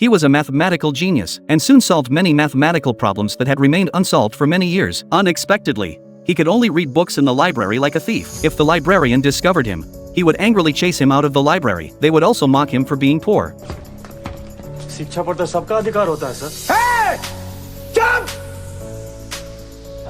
He was a mathematical genius and soon solved many mathematical problems that had remained unsolved for many years. Unexpectedly, he could only read books in the library like a thief. If the librarian discovered him, he would angrily chase him out of the library. They would also mock him for being poor. शिक्षा पर तो सबका अधिकार होता है sir. चुप!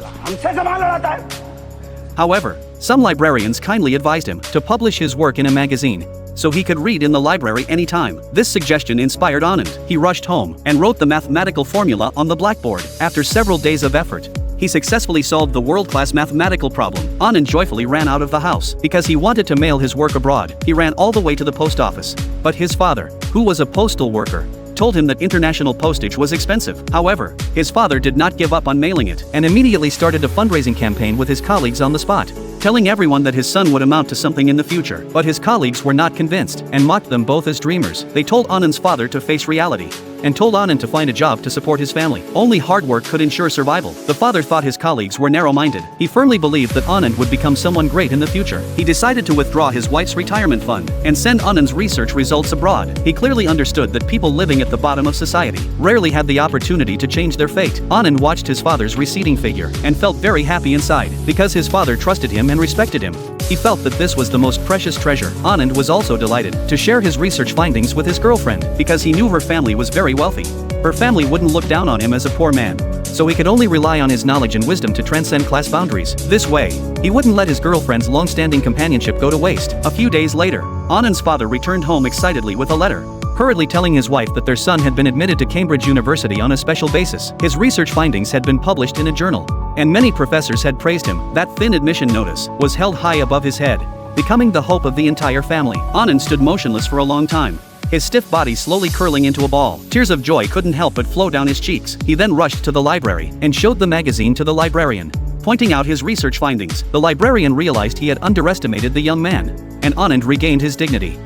हमसे सवाल लड़ाता है। However, some librarians kindly advised him to publish his work in a magazine, so he could read in the library anytime. This suggestion inspired Anand. He rushed home and wrote the mathematical formula on the blackboard. After several days of effort, he successfully solved the world-class mathematical problem. Anand joyfully ran out of the house because he wanted to mail his work abroad. He ran all the way to the post office, but his father, who was a postal worker, told him that international postage was expensive. However, his father did not give up on mailing it and immediately started a fundraising campaign with his colleagues on the spot, telling everyone that his son would amount to something in the future. But his colleagues were not convinced and mocked them both as dreamers. They told Anand's father to face reality and told Anand to find a job to support his family. Only hard work could ensure survival. The father thought his colleagues were narrow-minded. He firmly believed that Anand would become someone great in the future. He decided to withdraw his wife's retirement fund and send Anand's research results abroad. He clearly understood that people living at the bottom of society rarely had the opportunity to change their fate. Anand watched his father's receding figure and felt very happy inside because his father trusted him and respected him. He felt that this was the most precious treasure. Anand was also delighted to share his research findings with his girlfriend because he knew her family was very wealthy. Her family wouldn't look down on him as a poor man, so he could only rely on his knowledge and wisdom to transcend class boundaries. This way, he wouldn't let his girlfriend's long-standing companionship go to waste. A few days later, Anand's father returned home excitedly with a letter, hurriedly telling his wife that their son had been admitted to Cambridge University on a special basis. His research findings had been published in a journal, and many professors had praised him. That thin admission notice was held high above his head, becoming the hope of the entire family. Anand stood motionless for a long time, his stiff body slowly curling into a ball. Tears of joy couldn't help but flow down his cheeks. He then rushed to the library and showed the magazine to the librarian, pointing out his research findings. The librarian realized he had underestimated the young man, and Anand regained his dignity.